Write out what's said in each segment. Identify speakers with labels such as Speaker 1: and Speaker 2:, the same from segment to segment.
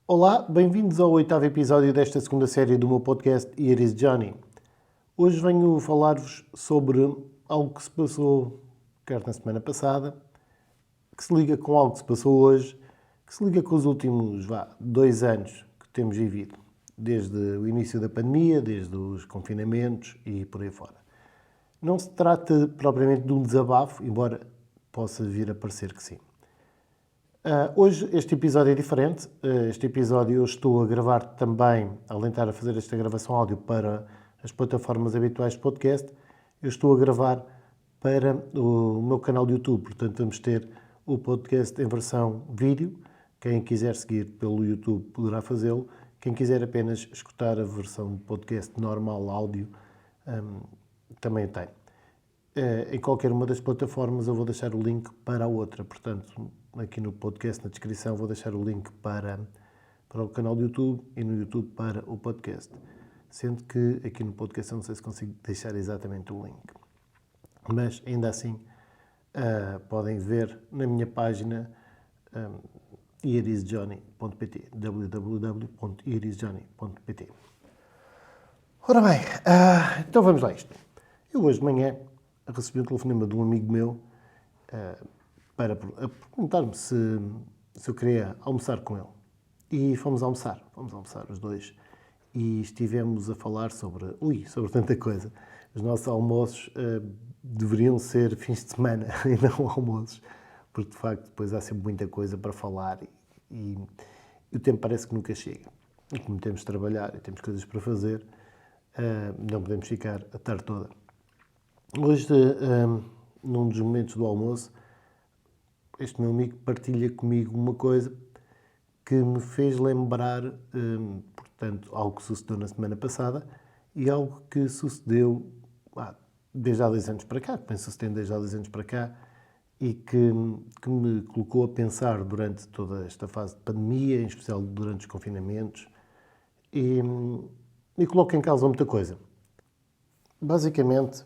Speaker 1: Olá, bem-vindos ao 8º episódio desta segunda série do meu podcast Here is Johnny. Hoje venho falar-vos sobre algo que se passou, quer na semana passada, que se liga com algo que se passou hoje, que se liga com os últimos 2 anos que temos vivido, desde o início da pandemia, desde os confinamentos e por aí fora. Não se trata propriamente de um desabafo, embora possa vir a parecer que sim. Hoje este episódio é diferente. Este episódio eu estou a gravar também, além de estar a fazer esta gravação áudio para as plataformas habituais de podcast, eu estou a gravar para o meu canal de YouTube. Portanto, vamos ter o podcast em versão vídeo. Quem quiser seguir pelo YouTube poderá fazê-lo. Quem quiser apenas escutar a versão de podcast normal, áudio, também tem. Em qualquer uma das plataformas eu vou deixar o link para a outra. Portanto, aqui no podcast, na descrição, vou deixar o link para o canal do YouTube e no YouTube para o podcast. Sendo que aqui no podcast eu não sei se consigo deixar exatamente o link. Mas, ainda assim, podem ver na minha página hereisjohnny.pt www.hereisjohnny.pt. Ora bem, então vamos lá a isto. Eu hoje de manhã recebi um telefonema de um amigo meu para perguntar-me se eu queria almoçar com ele. E fomos almoçar os dois. E estivemos a falar sobre tanta coisa. Os nossos almoços deveriam ser fins de semana e não almoços, porque de facto depois há sempre muita coisa para falar e o tempo parece que nunca chega. E como temos de trabalhar e temos coisas para fazer, não podemos ficar a tarde toda. Hoje, num dos momentos do almoço, este meu amigo partilha comigo uma coisa que me fez lembrar, portanto, algo que sucedeu na semana passada e algo que sucedeu desde há 10 anos para cá, que penso sucedendo desde há 10 anos para cá, e que me colocou a pensar durante toda esta fase de pandemia, em especial durante os confinamentos, e coloca em causa muita coisa. Basicamente,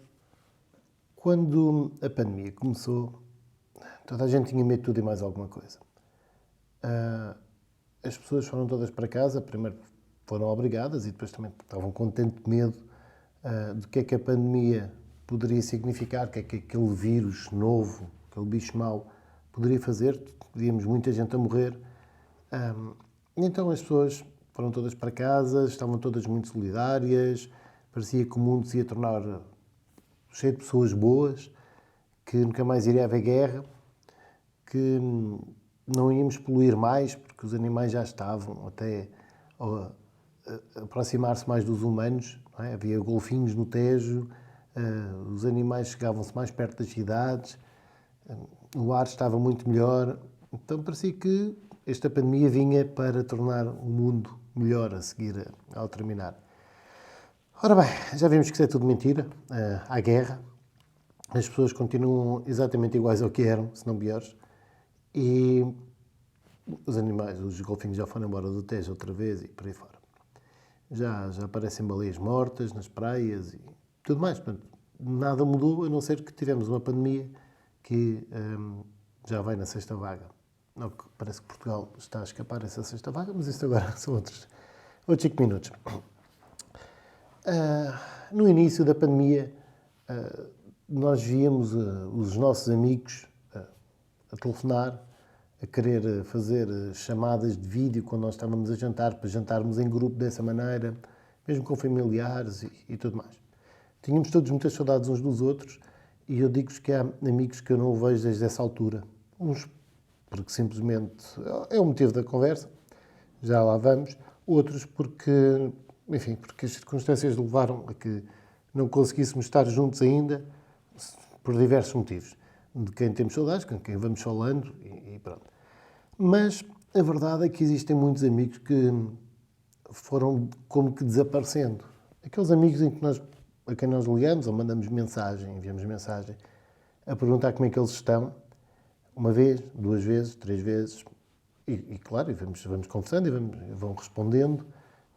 Speaker 1: quando a pandemia começou, toda a gente tinha medo de tudo e mais alguma coisa. As pessoas foram todas para casa, primeiro foram obrigadas e depois também estavam com tanto medo do que é que a pandemia poderia significar, o que é que aquele vírus novo, aquele bicho mau, poderia fazer. Víamos muita gente a morrer. Então as pessoas foram todas para casa, estavam todas muito solidárias, parecia que o mundo se ia tornar cheio de pessoas boas, que nunca mais iria haver guerra, que não íamos poluir mais, porque os animais já estavam até a aproximar-se mais dos humanos, não é? Havia golfinhos no Tejo, os animais chegavam-se mais perto das cidades, o ar estava muito melhor. Então parecia que esta pandemia vinha para tornar o mundo melhor a seguir, ao terminar. Ora bem, já vimos que isso é tudo mentira, há guerra, as pessoas continuam exatamente iguais ao que eram, se não piores, e os animais, os golfinhos já foram embora do Tejo outra vez e por aí fora. Já aparecem baleias mortas nas praias e tudo mais. Portanto, nada mudou, a não ser que tivemos uma pandemia que já vai na sexta vaga. Não, parece que Portugal está a escapar dessa sexta vaga, mas isso agora são outros 5 minutos. No início da pandemia, nós víamos os nossos amigos a telefonar, a querer fazer chamadas de vídeo quando nós estávamos a jantar, para jantarmos em grupo dessa maneira, mesmo com familiares e tudo mais. Tínhamos todos muitas saudades uns dos outros e eu digo-vos que há amigos que eu não vejo desde essa altura. Uns porque simplesmente é o motivo da conversa, já lá vamos. Outros porque, enfim, porque as circunstâncias levaram a que não conseguíssemos estar juntos ainda, por diversos motivos. De quem temos saudades, com quem vamos falando e pronto. Mas a verdade é que existem muitos amigos que foram como que desaparecendo. Aqueles amigos a quem nós ligamos ou mandamos mensagem, enviamos mensagem, a perguntar como é que eles estão, uma vez, 2 vezes, 3 vezes, e claro, vamos conversando e vão respondendo,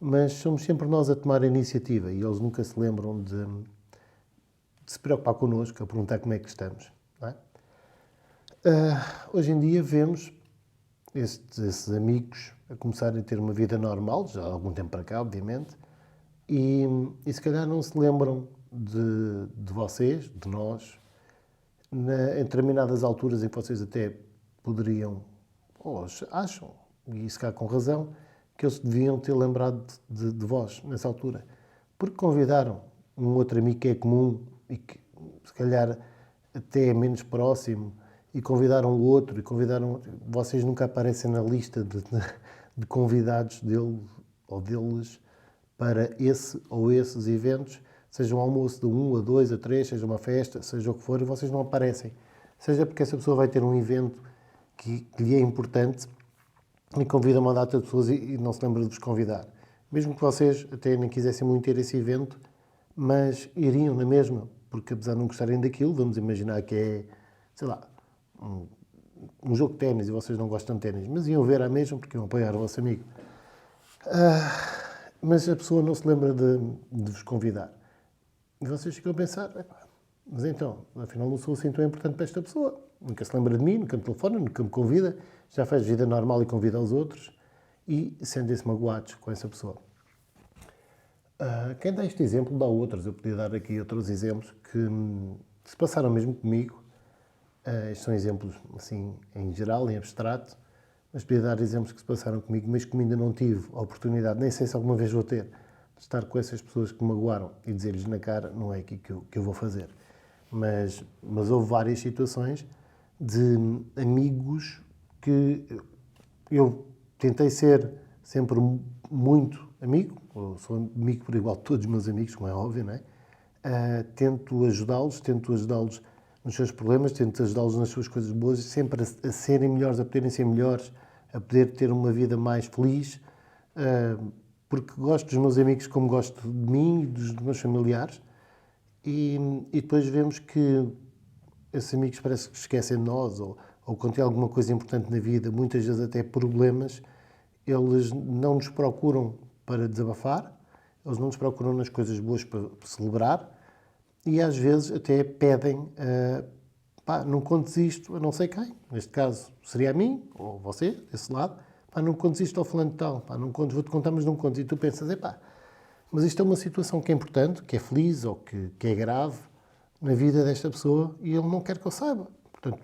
Speaker 1: mas somos sempre nós a tomar a iniciativa e eles nunca se lembram de se preocupar connosco, a perguntar como é que estamos. Não é? Hoje em dia vemos esses amigos a começarem a ter uma vida normal, já há algum tempo para cá, obviamente, e se calhar não se lembram de vocês, de nós, em determinadas alturas em que vocês até poderiam, ou acham, e se calhar com razão, que eles deviam ter lembrado de vós nessa altura. Porque convidaram um outro amigo que é comum e que se calhar até é menos próximo, e convidaram o outro, e convidaram. Vocês nunca aparecem na lista de convidados dele ou deles para esse ou esses eventos, seja um almoço de 1 a 2 a 3, seja uma festa, seja o que for, e vocês não aparecem. Seja porque essa pessoa vai ter um evento que lhe é importante e convida uma data de pessoas e não se lembra de vos convidar. Mesmo que vocês até nem quisessem muito ter esse evento, mas iriam na mesma, porque apesar de não gostarem daquilo, vamos imaginar que é, sei lá, um jogo de ténis e vocês não gostam de ténis, mas iam ver à mesma porque iam apoiar o vosso amigo. Mas a pessoa não se lembra de vos convidar. E vocês ficam a pensar, mas então, afinal não sou assim tão importante para esta pessoa. Nunca se lembra de mim, nunca me telefona, nunca me convida, já faz vida normal e convida os outros e sentem-se magoados com essa pessoa. Quem dá este exemplo dá outros. Eu podia dar aqui outros exemplos que se passaram mesmo comigo. Estes são exemplos, assim, em geral, em abstrato, mas podia dar exemplos que se passaram comigo, mas como ainda não tive a oportunidade, nem sei se alguma vez vou ter, de estar com essas pessoas que me magoaram e dizer-lhes na cara, não é aqui que eu vou fazer. Mas houve várias situações de amigos que eu tentei ser sempre muito amigo, ou sou amigo por igual de todos os meus amigos, como é óbvio, não é? Tento ajudá-los nos seus problemas, tento ajudá-los nas suas coisas boas, sempre a serem melhores, a poderem ser melhores, a poder ter uma vida mais feliz, porque gosto dos meus amigos como gosto de mim e dos meus familiares, e depois vemos que esses amigos parece que esquecem de nós, ou quando tem alguma coisa importante na vida, muitas vezes até problemas, eles não nos procuram para desabafar, eles não nos procuram nas coisas boas para celebrar, e às vezes até pedem, não contes isto a não sei quem, neste caso seria a mim, ou você, desse lado, não contes isto ao fulano de tal, não contes, vou-te contar, mas não contes, e tu pensas, mas isto é uma situação que é importante, que é feliz, ou que é grave na vida desta pessoa, e ele não quer que eu saiba. Portanto,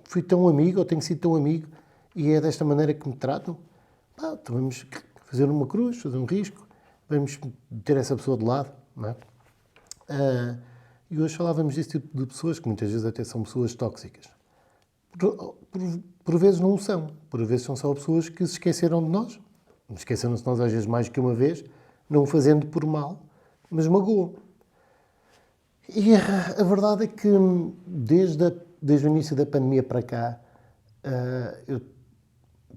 Speaker 1: fui tão amigo, ou tenho sido tão amigo, e é desta maneira que me tratam, então vamos fazer uma cruz, fazer um risco, vamos ter essa pessoa de lado, não é? E hoje falávamos desse tipo de pessoas, que muitas vezes até são pessoas tóxicas. Por vezes não o são. Por vezes são só pessoas que se esqueceram de nós. Esqueceram-se de nós às vezes mais que uma vez, não o fazendo por mal, mas magoam. E a verdade é que desde o início da pandemia para cá, eu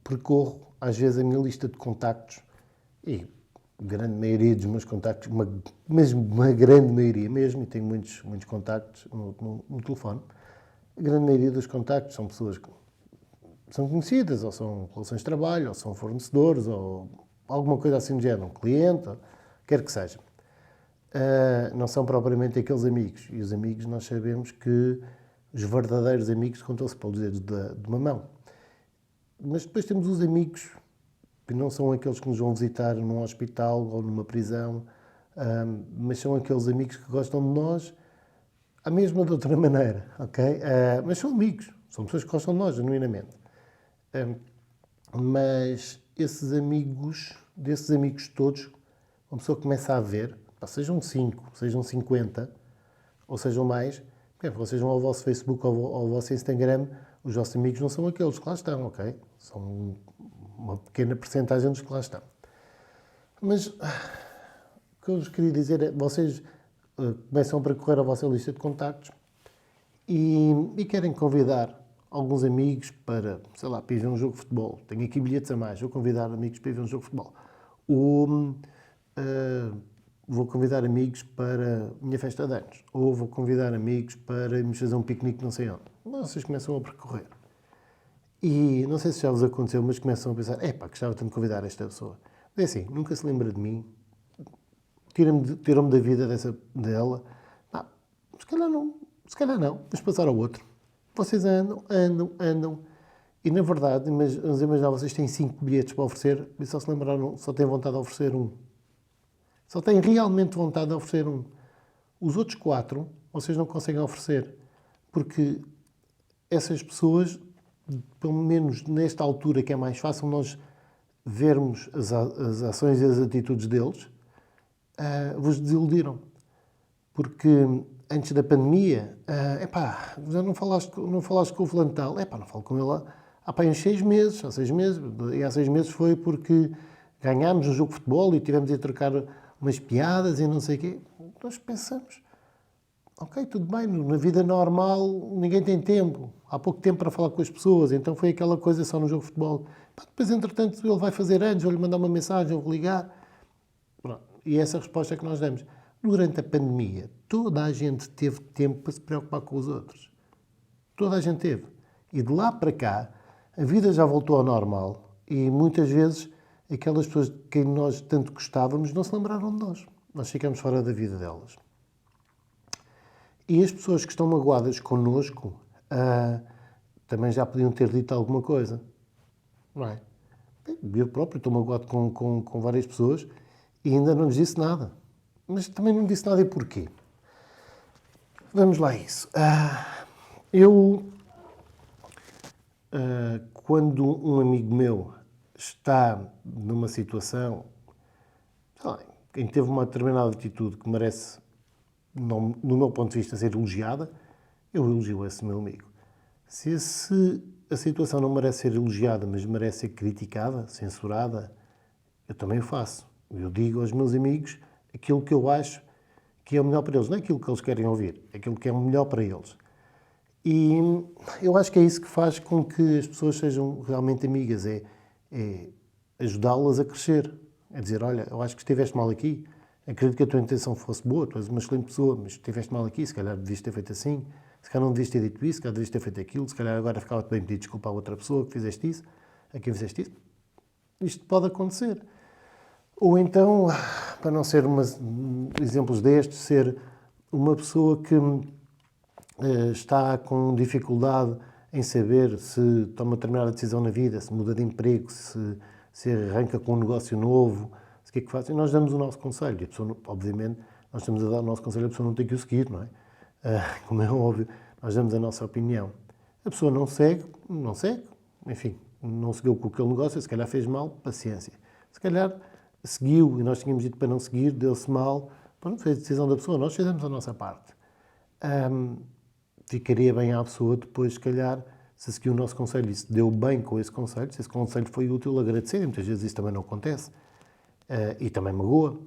Speaker 1: percorro às vezes a minha lista de contactos e a grande maioria dos meus contactos, mesmo uma grande maioria mesmo, e tenho muitos contactos no telefone, a grande maioria dos contactos são pessoas que são conhecidas, ou são relações de trabalho, ou são fornecedores, ou alguma coisa assim do género, um cliente, ou, quer que seja. Não são propriamente aqueles amigos. E os amigos, nós sabemos que os verdadeiros amigos contam-se pelos dedos de uma mão. Mas depois temos os amigos que não são aqueles que nos vão visitar num hospital ou numa prisão, mas são aqueles amigos que gostam de nós à mesma de outra maneira, ok? Mas são amigos, são pessoas que gostam de nós, genuinamente. Mas desses amigos todos, uma pessoa começa a ver, sejam 5, sejam 50, ou sejam mais, vocês vão ao vosso Facebook ou ao vosso Instagram, os vossos amigos não são aqueles que lá estão, ok? São uma pequena percentagem dos que lá estão. Mas o que eu vos queria dizer é, vocês começam a percorrer a vossa lista de contactos e querem convidar alguns amigos para, sei lá, para ir ver um jogo de futebol. Tenho aqui bilhetes a mais, vou convidar amigos para ir ver um jogo de futebol. Ou vou convidar amigos para a minha festa de anos. Ou vou convidar amigos para irmos fazer um piquenique não sei onde. Vocês começam a percorrer. E não sei se já vos aconteceu, mas começam a pensar, gostava tanto de convidar esta pessoa. Mas é assim, nunca se lembra de mim, tiram-me da vida dela. Se calhar não, mas passar ao outro. Vocês andam, E na verdade, vamos imaginar, vocês têm 5 bilhetes para oferecer e só se lembraram, só têm vontade de oferecer um. Só têm realmente vontade de oferecer um. Os outros 4, vocês não conseguem oferecer. Porque essas pessoas, pelo menos nesta altura que é mais fácil nós vermos as ações e as atitudes deles, vos desiludiram. Porque antes da pandemia, já não falaste com o fulano tal, não falo com ele há uns 6 meses, há 6 meses, e há 6 meses foi porque ganhámos um jogo de futebol e tivemos a trocar umas piadas e não sei o quê. Nós pensamos, ok, tudo bem, na vida normal ninguém tem tempo, há pouco tempo para falar com as pessoas, então foi aquela coisa só no jogo de futebol. Depois, entretanto, ele vai fazer anos, vou-lhe mandar uma mensagem, vou ligar. Pronto. E essa é a resposta que nós damos. Durante a pandemia, toda a gente teve tempo para se preocupar com os outros. Toda a gente teve. E de lá para cá, a vida já voltou ao normal e muitas vezes aquelas pessoas de quem nós tanto gostávamos não se lembraram de nós. Nós ficamos fora da vida delas. E as pessoas que estão magoadas connosco também já podiam ter dito alguma coisa. Não é? Eu próprio estou magoado com várias pessoas e ainda não lhes disse nada. Mas também não disse nada e porquê? Vamos lá a isso. Quando um amigo meu está numa situação em que teve uma determinada atitude que merece, no meu ponto de vista, ser elogiada, eu elogio esse meu amigo. Se a situação não merece ser elogiada, mas merece ser criticada, censurada, eu também o faço. Eu digo aos meus amigos aquilo que eu acho que é o melhor para eles. Não é aquilo que eles querem ouvir, é aquilo que é o melhor para eles. E eu acho que é isso que faz com que as pessoas sejam realmente amigas, é ajudá-las a crescer. É dizer, olha, eu acho que estiveste mal aqui, acredito que a tua intenção fosse boa, tu és uma excelente pessoa, mas estiveste mal aqui, se calhar devias ter feito assim, se calhar não devias ter dito isso, se calhar devias ter feito aquilo, se calhar agora ficava-te bem pedir desculpa à outra pessoa que fizeste isso, a quem fizeste isso. Isto pode acontecer. Ou então, para não ser exemplos destes, ser uma pessoa que está com dificuldade em saber se toma determinada decisão na vida, se muda de emprego, se arranca com um negócio novo, o que é que faz. E nós damos o nosso conselho. E a pessoa, obviamente, nós estamos a dar o nosso conselho, a pessoa não tem que o seguir, não é? Como é óbvio, nós damos a nossa opinião. A pessoa não segue, enfim, não seguiu com aquele negócio, se calhar fez mal, paciência. Se calhar seguiu e nós tínhamos dito para não seguir, deu-se mal, pronto, fez a decisão da pessoa, nós fizemos a nossa parte. Ficaria bem à pessoa depois, se calhar, se seguiu o nosso conselho e se deu bem com esse conselho, se esse conselho foi útil, agradecer, e muitas vezes isso também não acontece, e também magoa.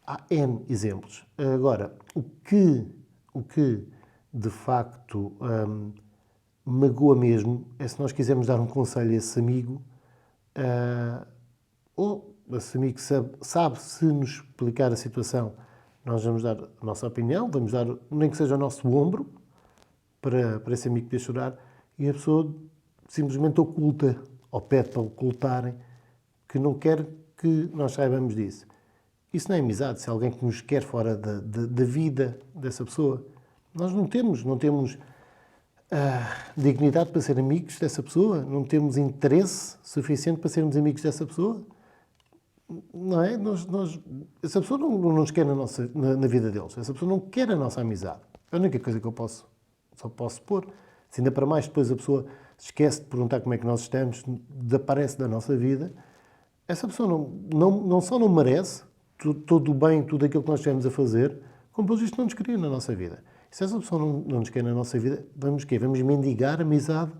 Speaker 1: Há N exemplos. Agora, o que de facto magoa mesmo é se nós quisermos dar um conselho a esse amigo, ou esse amigo sabe se nos explicar a situação, nós vamos dar a nossa opinião, vamos dar, nem que seja o nosso ombro, para esse amigo poder chorar, e a pessoa simplesmente oculta, ou pede para ocultarem, que não quer que nós saibamos disso. Isso não é amizade, se é alguém que nos quer fora da vida dessa pessoa. Nós não temos dignidade para ser amigos dessa pessoa, não temos interesse suficiente para sermos amigos dessa pessoa. Não é? Essa pessoa não nos quer na vida deles, essa pessoa não quer a nossa amizade. É a única coisa que eu só posso pôr. Se ainda para mais depois a pessoa se esquece de perguntar como é que nós estamos, desaparece da nossa vida, essa pessoa não só não merece todo o bem, tudo aquilo que nós estivemos a fazer, como pelo visto não nos queria na nossa vida. E se essa pessoa não nos quer na nossa vida, vamos quê? Vamos mendigar amizade?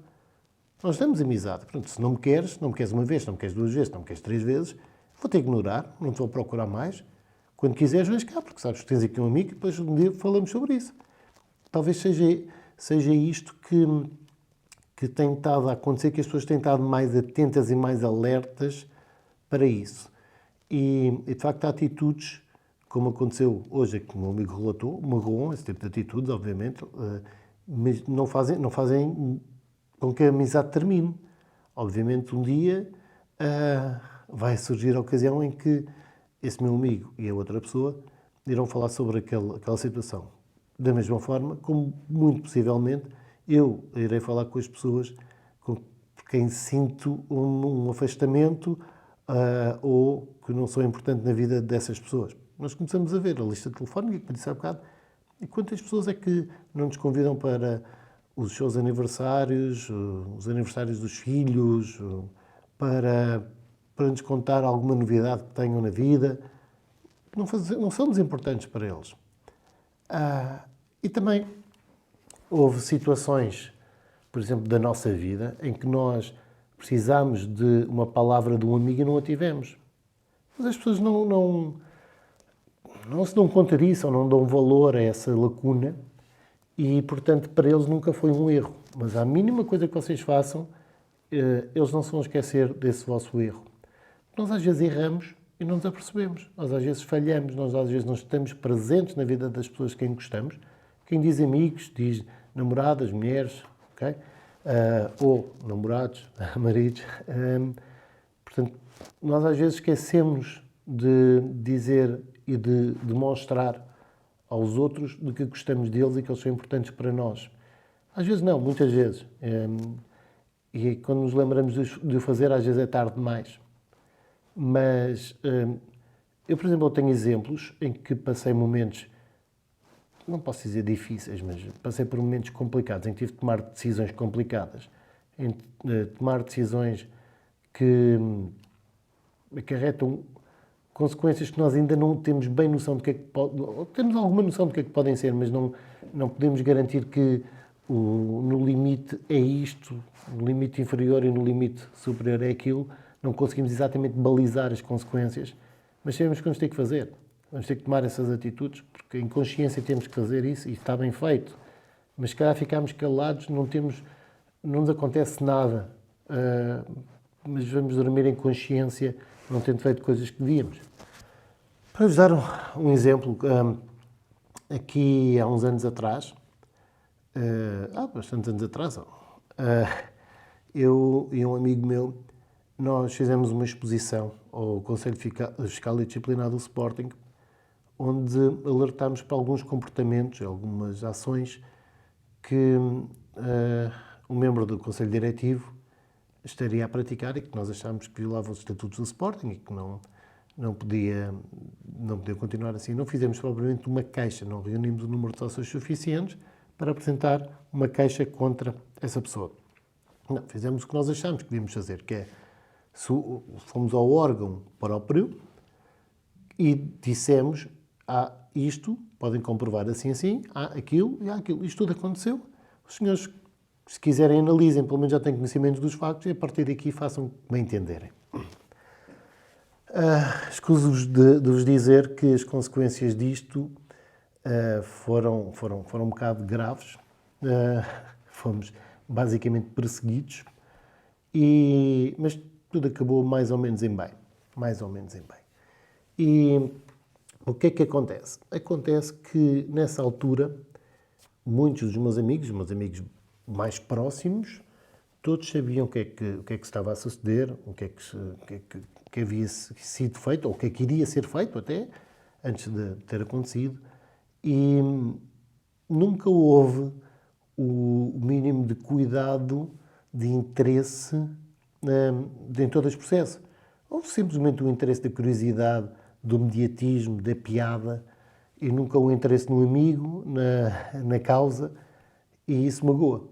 Speaker 1: Nós damos amizade. Pronto, se não me queres uma vez, não me queres 2 vezes, não me queres 3 vezes, vou-te ignorar, não te vou procurar mais. Quando quiseres, vens cá, porque sabes que tens aqui um amigo e depois um dia falamos sobre isso. Talvez seja isto que tem estado a acontecer, que as pessoas têm estado mais atentas e mais alertas para isso. E de facto, há atitudes, como aconteceu hoje, que o meu amigo relatou, magoam esse tipo de atitudes, obviamente, mas não fazem com que a amizade termine. Obviamente, um dia vai surgir a ocasião em que esse meu amigo e a outra pessoa irão falar sobre aquela situação. Da mesma forma, como muito possivelmente eu irei falar com as pessoas quem sinto um afastamento ou que não sou importante na vida dessas pessoas. Nós começamos a ver a lista telefónica, que me disse há bocado, e quantas pessoas é que não nos convidam para os seus aniversários, os aniversários dos filhos, para nos contar alguma novidade que tenham na vida. Não somos importantes para eles. E também houve situações, por exemplo, da nossa vida, em que nós precisámos de uma palavra de um amigo e não a tivemos. Mas as pessoas não se dão conta disso, ou não dão valor a essa lacuna, e, portanto, para eles nunca foi um erro. Mas a mínima coisa que vocês façam, eles não se vão esquecer desse vosso erro. Nós às vezes erramos e não nos apercebemos. Nós às vezes falhamos, nós às vezes não estamos presentes na vida das pessoas que quem gostamos. Quem diz amigos, diz namoradas, mulheres, ok? Ou namorados, maridos. Portanto, nós às vezes esquecemos de dizer e de demonstrar aos outros de que gostamos deles e que eles são importantes para nós. Às vezes não, muitas vezes. E quando nos lembramos de o fazer, às vezes é tarde demais. Mas eu, por exemplo, tenho exemplos em que passei momentos, não posso dizer difíceis, mas passei por momentos complicados, em que tive de tomar decisões complicadas, em tomar decisões que acarretam consequências que nós ainda não temos bem noção de que é que temos alguma noção de que é que podem ser, mas não podemos garantir que no limite é isto, no limite inferior e no limite superior é aquilo. Não conseguimos exatamente balizar as consequências, mas sabemos que vamos ter que fazer. Vamos ter que tomar essas atitudes, porque em consciência temos que fazer isso e está bem feito. Mas se calhar ficamos calados, não nos acontece nada, mas vamos dormir em consciência, não tendo feito coisas que devíamos. Para vos dar um exemplo, aqui há uns anos atrás, bastantes anos atrás, eu e um amigo meu, nós fizemos uma exposição ao Conselho Fiscal e Disciplinar do Sporting, onde alertámos para alguns comportamentos, algumas ações que um membro do Conselho Diretivo estaria a praticar e que nós achámos que violavam os estatutos do Sporting e que não podia continuar assim. Não fizemos propriamente uma queixa, não reunimos o número de sócios suficientes para apresentar uma queixa contra essa pessoa. Não, fizemos o que nós achámos que devíamos fazer, que é fomos ao órgão próprio e dissemos: isto, podem comprovar assim, aquilo e aquilo. Isto tudo aconteceu. Os senhores, se quiserem, analisem, pelo menos já têm conhecimento dos factos e a partir daqui façam como entenderem. Escuso-vos de vos dizer que as consequências disto foram um bocado graves. Fomos basicamente perseguidos, mas tudo acabou mais ou menos em bem. Mais ou menos em bem. E o que é que acontece? Acontece que, nessa altura, muitos dos meus amigos mais próximos, todos sabiam o que é que estava a suceder, o que é que havia sido feito, ou o que é que iria ser feito até, antes de ter acontecido, e nunca houve o mínimo de cuidado, de interesse em todo este processo. Houve simplesmente o interesse da curiosidade, do mediatismo, da piada, e nunca o interesse no amigo, na causa, e isso magoa.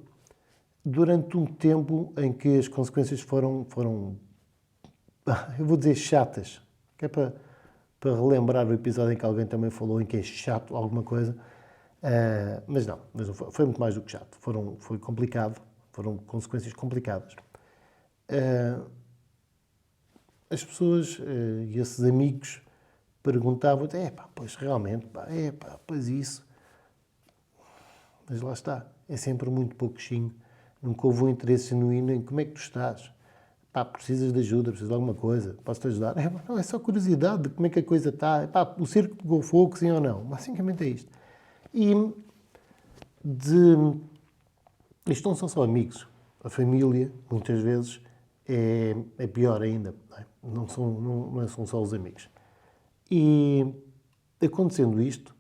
Speaker 1: Durante um tempo em que as consequências foram eu vou dizer chatas, que é para relembrar o episódio em que alguém também falou em que é chato alguma coisa, mas não foi muito mais do que chato, foi complicado, foram consequências complicadas. As pessoas e esses amigos perguntavam: pois realmente, pois isso. Mas lá está, é sempre muito pouquinho. Nunca houve um interesse genuíno em como é que tu estás. Precisas de ajuda, precisas de alguma coisa, posso-te ajudar? Não, é só curiosidade de como é que a coisa está. O circo pegou fogo, sim ou não? Basicamente é isto. E isto não são só amigos. A família, muitas vezes, é pior ainda. Não são só os amigos. E, acontecendo isto,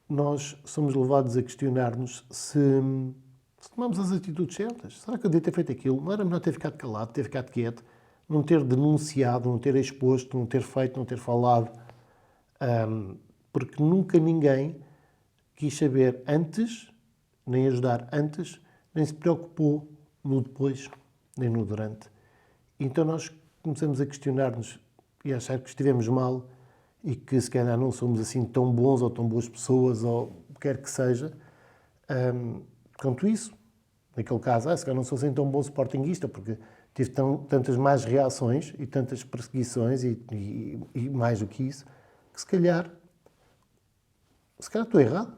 Speaker 1: nós somos levados a questionar-nos se se tomamos as atitudes certas. Será que eu devia ter feito aquilo? Não era melhor ter ficado calado, ter ficado quieto, não ter denunciado, não ter exposto, não ter feito, não ter falado? Porque nunca ninguém quis saber antes, nem ajudar antes, nem se preocupou no depois, nem no durante. Então nós começamos a questionar-nos e a achar que estivemos mal e que se calhar não somos assim tão bons ou tão boas pessoas ou o que quer que seja. Quanto isso, naquele caso, se calhar não sou assim tão bom sportinguista porque tive tantas más reações e tantas perseguições e mais do que isso, que se calhar estou errado.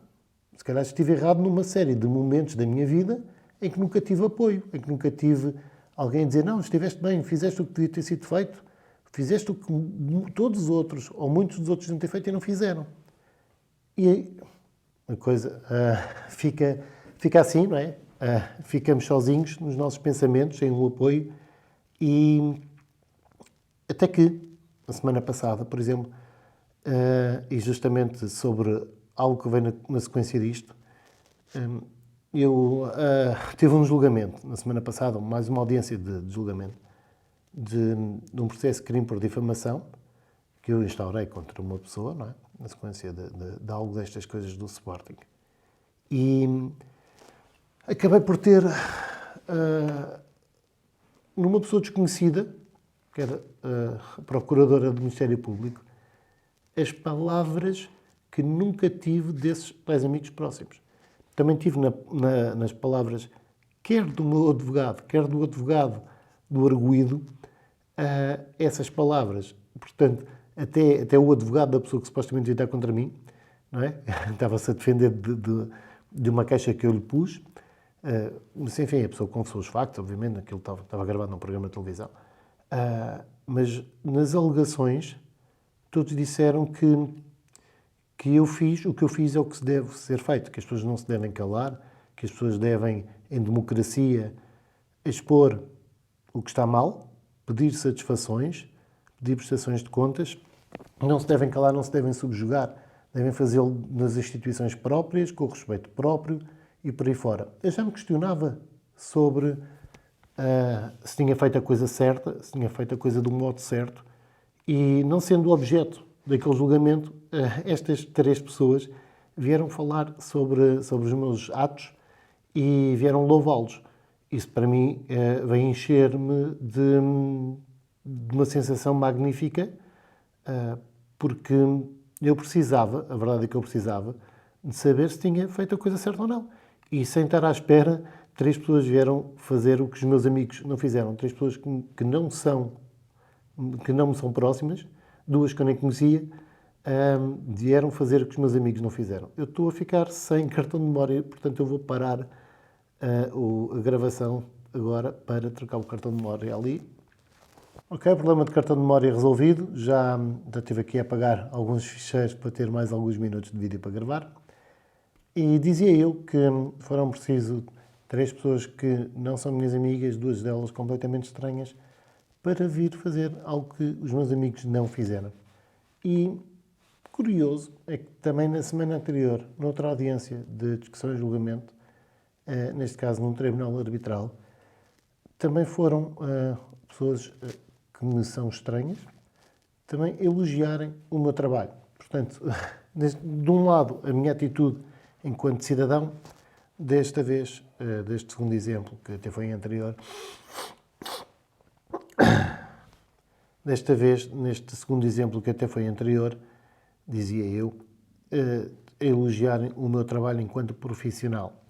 Speaker 1: Se calhar estive errado numa série de momentos da minha vida em que nunca tive apoio, em que nunca tive alguém a dizer não, estiveste bem, fizeste o que devia ter sido feito, fizeste o que todos os outros, ou muitos dos outros, não ter feito e não fizeram. E aí, a coisa fica assim, não é? Ficamos sozinhos nos nossos pensamentos, sem um apoio, e até que, na semana passada, por exemplo, e justamente sobre algo que vem na sequência disto, eu tive um julgamento, na semana passada, mais uma audiência de julgamento, de um processo de crime por difamação, que eu instaurei contra uma pessoa, não é? Na sequência de algo destas coisas do Sporting. E acabei por ter, numa pessoa desconhecida, que era a procuradora do Ministério Público, as palavras que nunca tive desses tais amigos próximos. Também tive nas palavras, quer do meu advogado, quer do advogado do arguido, essas palavras. Portanto, até o advogado da pessoa que supostamente devia estar contra mim, não é? Estava-se a defender de uma queixa que eu lhe pus. Mas, enfim, a pessoa confessou os factos, obviamente, aquilo estava gravado num programa de televisão. Mas nas alegações, todos disseram que eu fiz, o que eu fiz é o que se deve ser feito, que as pessoas não se devem calar, que as pessoas devem, em democracia, expor o que está mal, pedir satisfações, pedir prestações de contas, não se devem calar, não se devem subjugar, devem fazê-lo nas instituições próprias, com o respeito próprio e por aí fora. Eu já me questionava sobre se tinha feito a coisa certa, se tinha feito a coisa do modo certo, e não sendo o objeto daquele julgamento, estas 3 pessoas vieram falar sobre os meus atos e vieram louvá-los. Isso, para mim, vem encher-me de uma sensação magnífica, porque eu precisava, a verdade é que eu precisava, de saber se tinha feito a coisa certa ou não. E sem estar à espera, 3 pessoas vieram fazer o que os meus amigos não fizeram. 3 pessoas que não me são próximas, 2 que eu nem conhecia, vieram fazer o que os meus amigos não fizeram. Eu estou a ficar sem cartão de memória, portanto eu vou parar a gravação agora para trocar o cartão de memória ali. Ok, problema de cartão de memória resolvido. Já estive aqui a apagar alguns ficheiros para ter mais alguns minutos de vídeo para gravar. E dizia eu que foram preciso 3 pessoas que não são minhas amigas, 2 delas completamente estranhas, para vir fazer algo que os meus amigos não fizeram. E curioso é que também na semana anterior, noutra audiência de discussão e julgamento, neste caso num tribunal arbitral, também foram pessoas que me são estranhas, também elogiarem o meu trabalho. Portanto, de um lado, a minha atitude enquanto cidadão, desta vez, deste segundo exemplo, que até foi anterior, desta vez, neste segundo exemplo que até foi anterior, dizia eu, a elogiarem o meu trabalho enquanto profissional.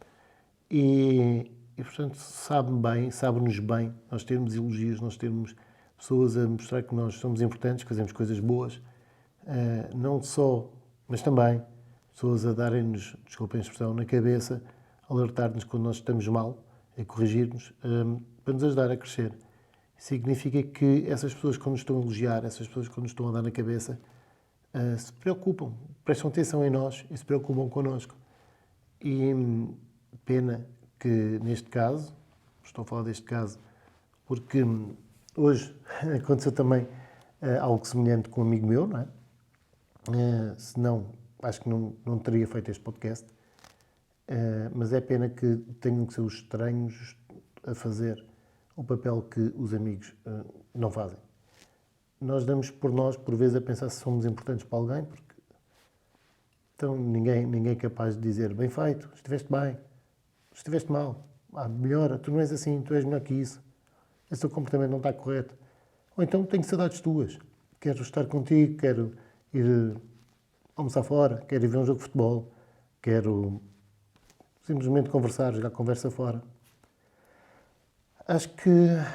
Speaker 1: E portanto, sabe-nos bem nós termos elogios, nós termos pessoas a mostrar que nós somos importantes, que fazemos coisas boas, não só, mas também pessoas a darem-nos, desculpem a expressão, na cabeça, alertar-nos quando nós estamos mal, a corrigir-nos, para nos ajudar a crescer. Significa que essas pessoas, quando nos estão a elogiar, essas pessoas, quando nos estão a dar na cabeça, se preocupam, prestam atenção em nós e se preocupam connosco. E pena que, neste caso, estou a falar deste caso, porque hoje aconteceu também algo semelhante com um amigo meu, não é? Senão, acho que não teria feito este podcast. mas é pena que tenham que ser os estranhos a fazer o papel que os amigos não fazem. Nós damos por nós, por vezes, a pensar se somos importantes para alguém, porque então ninguém é capaz de dizer bem feito, estiveste bem, estiveste mal, melhora, tu não és assim, tu és melhor que isso, esse teu comportamento não está correto. Ou então tenho saudades tuas, quero estar contigo, quero ir almoçar fora, quero ir ver um jogo de futebol, quero simplesmente conversar, jogar conversa fora. Acho que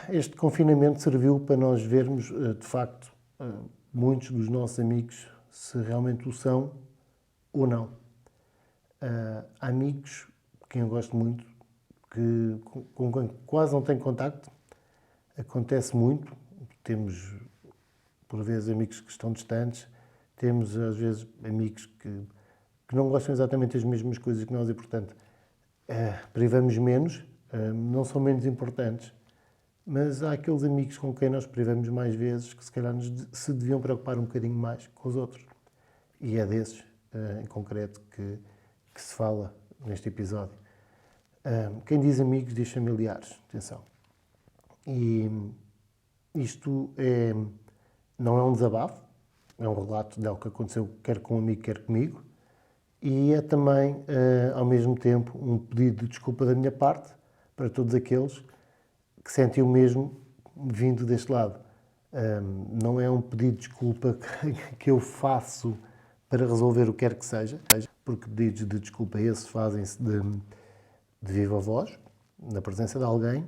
Speaker 1: este confinamento serviu para nós vermos, de facto, muitos dos nossos amigos, se realmente o são ou não. Há amigos, quem eu gosto muito, com quem quase não tenho contacto, acontece muito, temos, por vezes, amigos que estão distantes, temos, às vezes, amigos que não gostam exatamente das mesmas coisas que nós e, portanto, privamos menos, não são menos importantes, mas há aqueles amigos com quem nós privamos mais vezes que se calhar se deviam preocupar um bocadinho mais com os outros. E é desses, em concreto, que se fala neste episódio. Quem diz amigos diz familiares, atenção. E isto não é um desabafo, é um relato de algo que aconteceu quer com um amigo, quer comigo, e é também, ao mesmo tempo, um pedido de desculpa da minha parte para todos aqueles que sentem o mesmo vindo deste lado. Não é um pedido de desculpa que eu faço para resolver o que quer que seja, porque pedidos de desculpa esses fazem-se de viva voz, na presença de alguém,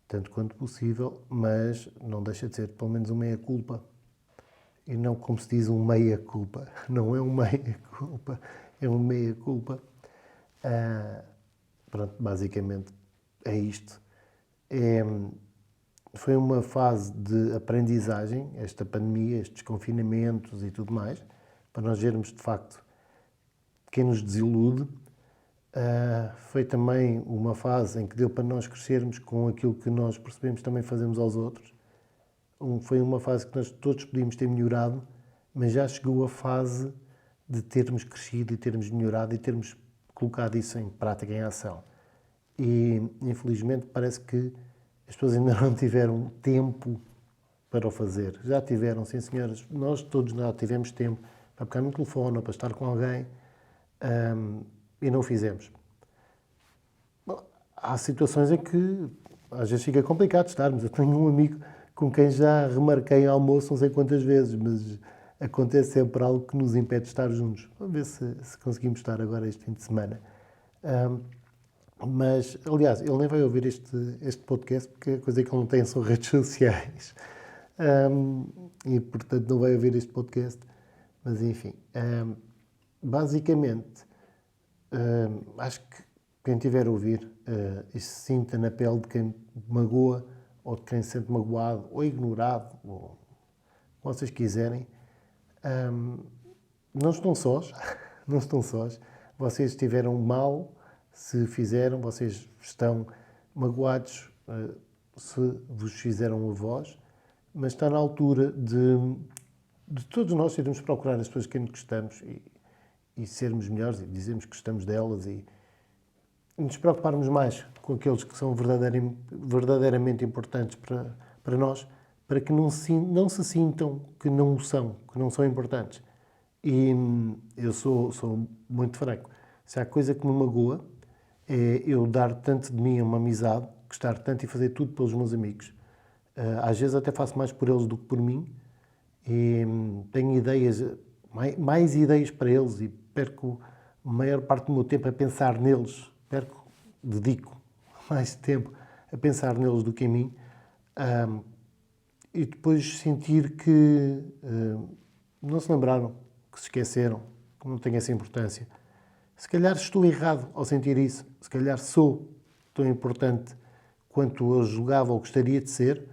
Speaker 1: tanto quanto possível, mas não deixa de ser pelo menos uma meia-culpa. E não como se diz um meia-culpa. Não é um meia-culpa, é um meia-culpa. Pronto, basicamente é isto. Foi uma fase de aprendizagem, esta pandemia, estes confinamentos e tudo mais, para nós vermos de facto quem nos desilude. Foi também uma fase em que deu para nós crescermos com aquilo que nós percebemos também fazemos aos outros. Foi uma fase que nós todos podíamos ter melhorado, mas já chegou a fase de termos crescido e termos melhorado e termos colocado isso em prática, em ação. E, infelizmente, parece que as pessoas ainda não tiveram tempo para o fazer. Já tiveram, sim, senhoras. Nós todos já tivemos tempo para pegar no telefone ou para estar com alguém e não o fizemos. Bom, há situações em que às vezes fica complicado estarmos. Eu tenho um amigo com quem já remarquei almoço não sei quantas vezes, mas acontece sempre algo que nos impede de estar juntos. Vamos ver se conseguimos estar agora este fim de semana. Mas, aliás, ele nem vai ouvir este podcast porque a coisa que ele não tem são redes sociais. E, portanto, não vai ouvir este podcast. Mas, enfim, basicamente, acho que quem tiver a ouvir e se sinta na pele de quem magoa ou de quem se sente magoado ou ignorado, ou vocês quiserem, não estão sós, não estão sós. Vocês estiveram mal, se fizeram, vocês estão magoados se vos fizeram a vós, mas está na altura de todos nós irmos procurar as pessoas que nos gostamos e sermos melhores e dizermos que gostamos delas e nos preocuparmos mais com aqueles que são verdadeiramente importantes para nós, para que não se sintam que não o são, que não são importantes. E eu sou muito franco. Se há coisa que me magoa, é eu dar tanto de mim a uma amizade, gostar tanto e fazer tudo pelos meus amigos. Às vezes até faço mais por eles do que por mim. E tenho ideias, mais ideias para eles e perco a maior parte do meu tempo a pensar neles. Dedico mais tempo a pensar neles do que em mim. E depois sentir que não se lembraram, que se esqueceram, que não tem essa importância. Se calhar estou errado ao sentir isso. Se calhar sou tão importante quanto eu julgava ou gostaria de ser.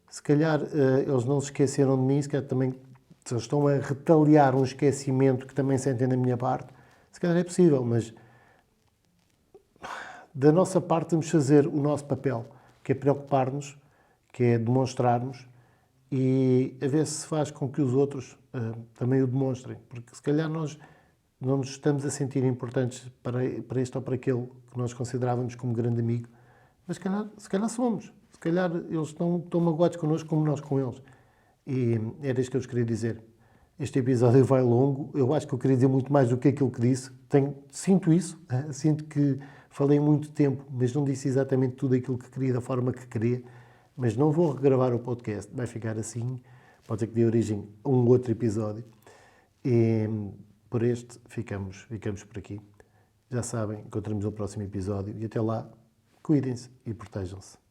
Speaker 1: Se calhar eles não se esqueceram de mim, se calhar também se eles estão a retaliar um esquecimento que também sentem da minha parte. Se calhar é possível, mas da nossa parte temos de fazer o nosso papel, que é preocupar-nos, que é demonstrar-nos e a ver se faz com que os outros também o demonstrem. Porque se calhar nós não nos estamos a sentir importantes para este ou para aquele que nós considerávamos como grande amigo, mas se calhar somos. Se calhar eles estão tão magoados connosco como nós com eles. E era isto que eu vos queria dizer. Este episódio vai longo, eu acho que eu queria dizer muito mais do que aquilo que disse. Sinto isso, sinto que falei muito tempo, mas não disse exatamente tudo aquilo que queria, da forma que queria. Mas não vou regravar o podcast, vai ficar assim. Pode ser que dê origem a um outro episódio. E por este, ficamos por aqui. Já sabem, encontramos no próximo episódio e até lá, cuidem-se e protejam-se.